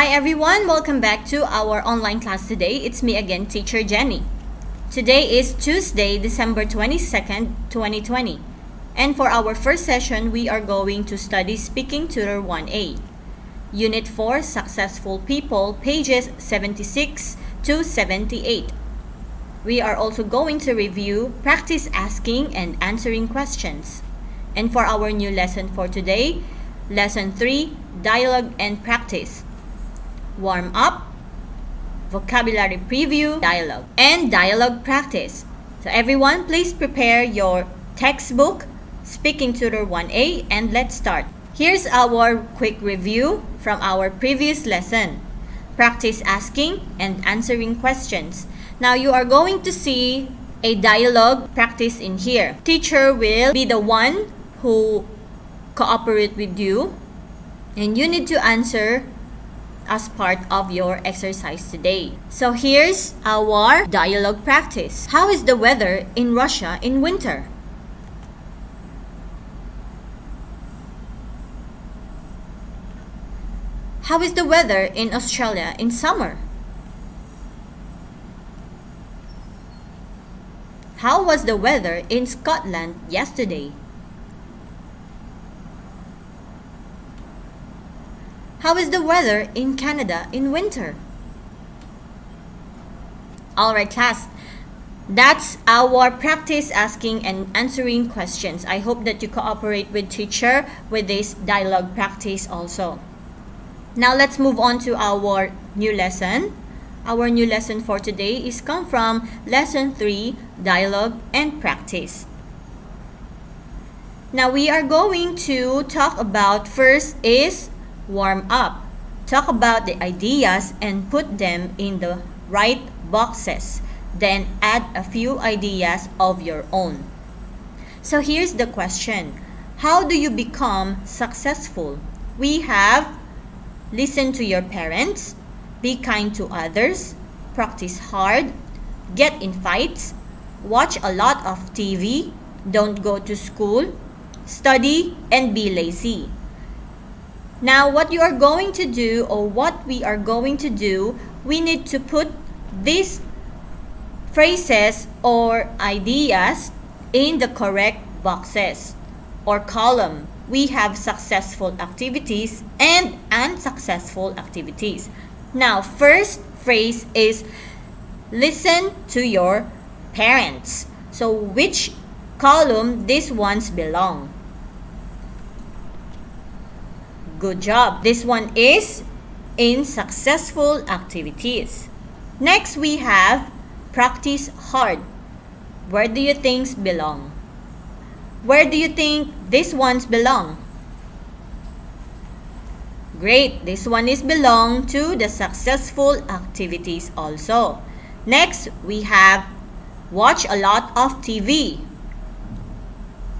Hi everyone, welcome back to our online class today. It's me again, Teacher Jenny. Today is Tuesday, December 22nd, 2020. And for our first session, we are going to study Speaking Tutor 1A. Unit 4, Successful People, pages 76 to 78. We are also going to review practice asking and answering questions. And for our new lesson for today, Lesson 3, Dialogue and Practice. Warm up, vocabulary preview, dialogue, and dialogue practice. So everyone, please prepare your textbook, Speaking Tutor 1A, and let's start. Here's our quick review from our previous lesson. Practice asking and answering questions. Now you are going to see a dialogue practice in here. Teacher will be the one who cooperate with you, and you need to answer as part of your exercise today. So here's our dialogue practice. How is the weather in Russia in winter? How is the weather in Australia in summer? How was the weather in Scotland yesterday? How is the weather in Canada in winter? Alright class, that's our practice asking and answering questions. I hope that you cooperate with teacher with this dialogue practice also. Now let's move on to our new lesson. Our new lesson for today is come from Lesson 3, Dialogue and Practice. Now we are going to talk about first is warm up. Talk about the ideas and put them in the right boxes. Then add a few ideas of your own. So here's the question. How do you become successful? We have listen to your parents, be kind to others, practice hard, get in fights, watch a lot of TV, don't go to school, study, and be lazy. Now, what you are going to do or what we are going to do, we need to put these phrases or ideas in the correct boxes or column. We have successful activities and unsuccessful activities. Now, first phrase is listen to your parents. So, which column these ones belong? Good job. This one is in successful activities. Next, we have practice hard. Where do you think belong? Where do you think these ones belong? Great. This one is belong to the successful activities also. Next, we have watch a lot of TV.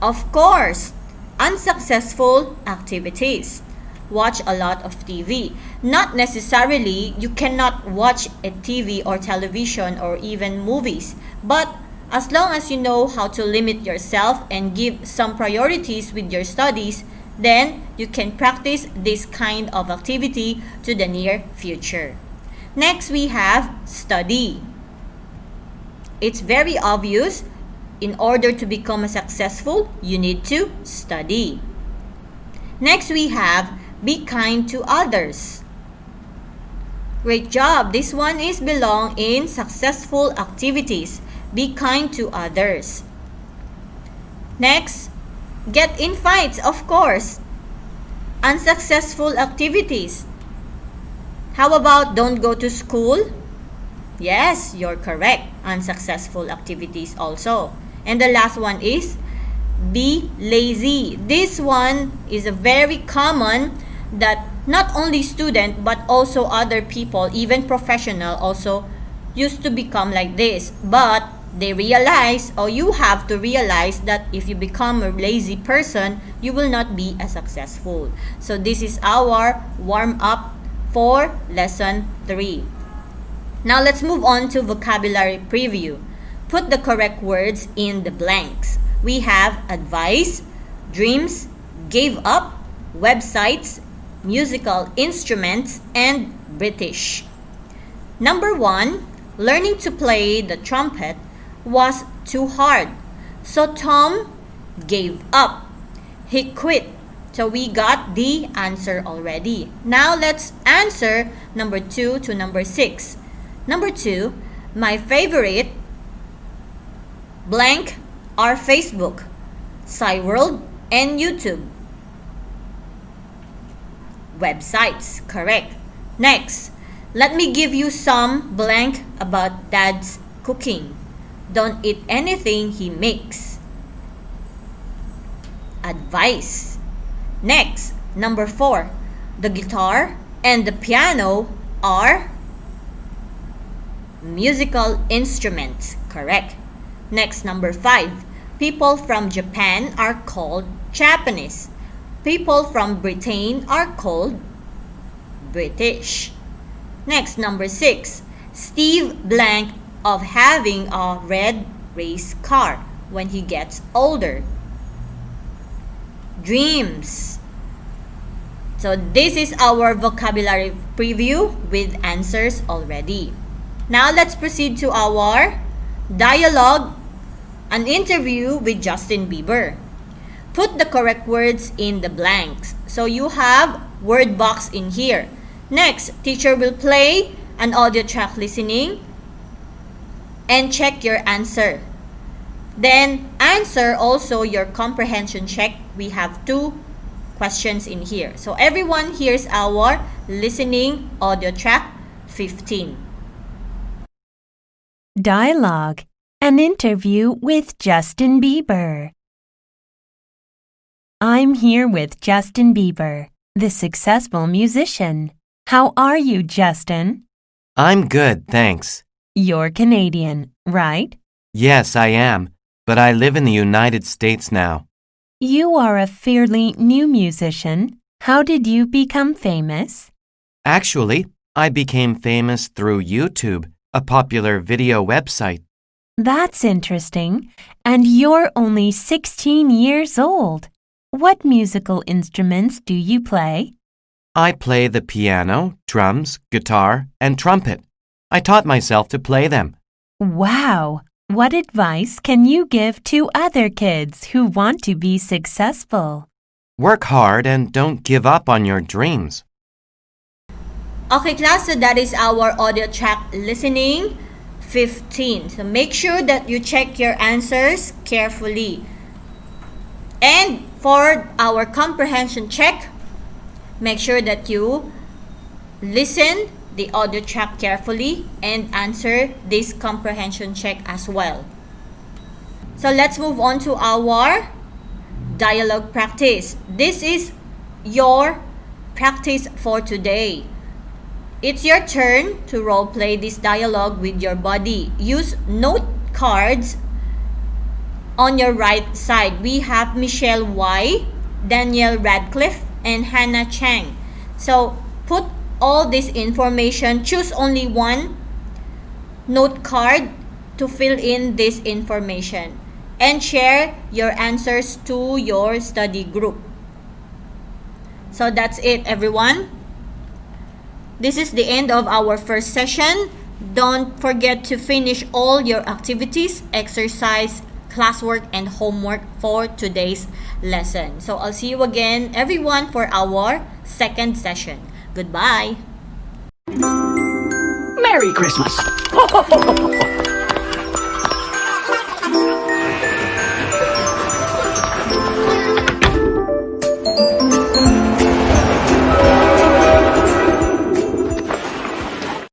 Of course, unsuccessful activities. Watch a lot of TV. Not necessarily you cannot watch a TV or television or even movies, but as long as you know how to limit yourself and give some priorities with your studies, then you can practice this kind of activity to the near future. Next, we have study. It's very obvious. In order to become successful, you need to study. Next, we have be kind to others. Great job. This one is belong in successful activities. Be kind to others. Next, get in fights, of course. Unsuccessful activities. How about don't go to school? Yes, you're correct. Unsuccessful activities also. And the last one is be lazy. This one is a very common that not only student but also other people, even professional also used to become like this. But they realize, or you have to realize, that if you become a lazy person, you will not be as successful. So this is our warm up for lesson 3. Now let's move on to vocabulary preview. Put the correct words in the blanks. We have advice, dreams, gave up, websites, musical instruments, and British. Number 1, learning to play the trumpet was too hard. So Tom gave up. He quit. So we got the answer already. Now let's answer number 2 to number 6. Number 2, my favorite blank are Facebook, SciWorld, and YouTube. Websites, correct. Next, let me give you some blank about Dad's cooking. Don't eat anything he makes. Advice. Next, number 4, the guitar and the piano are musical instruments, correct. Next, number 5, people from Japan are called Japanese. People from Britain are called British. Next, number 6, Steve blank of having a red race car when he gets older. Dreams. So this is our vocabulary preview with answers already. Now let's proceed to our dialogue, an interview with Justin Bieber. Put the correct words in the blanks. So you have word box in here. Next, teacher will play an audio track listening and check your answer. Then answer also your comprehension check. We have 2 questions in here. So everyone, here's our listening audio track 15. Dialogue, an interview with Justin Bieber. I'm here with Justin Bieber, the successful musician. How are you, Justin? I'm good, thanks. You're Canadian, right? Yes, I am, but I live in the United States now. You are a fairly new musician. How did you become famous? Actually, I became famous through YouTube, a popular video website. That's interesting. And you're only 16 years old. What musical instruments do you play? I play the piano, drums, guitar, and trumpet. I taught myself to play them. Wow! What advice can you give to other kids who want to be successful? Work hard and don't give up on your dreams. Okay, class, so that is our audio track listening 15. So make sure that you check your answers carefully. And for our comprehension check, make sure that you listen the audio track carefully and answer this comprehension check as well. So let's move on to our dialogue practice. This is your practice for today. It's your turn to role play this dialogue with your body. Use note cards on your right side. We have Michelle Y, Danielle Radcliffe, and Hannah Chang. So put all this information, choose only one note card to fill in this information and share your answers to your study group. So that's it, everyone. This is the end of our first session. Don't forget to finish all your activities, exercise, classwork, and homework for today's lesson. So I'll see you again, everyone, for our second session. Goodbye. Merry Christmas!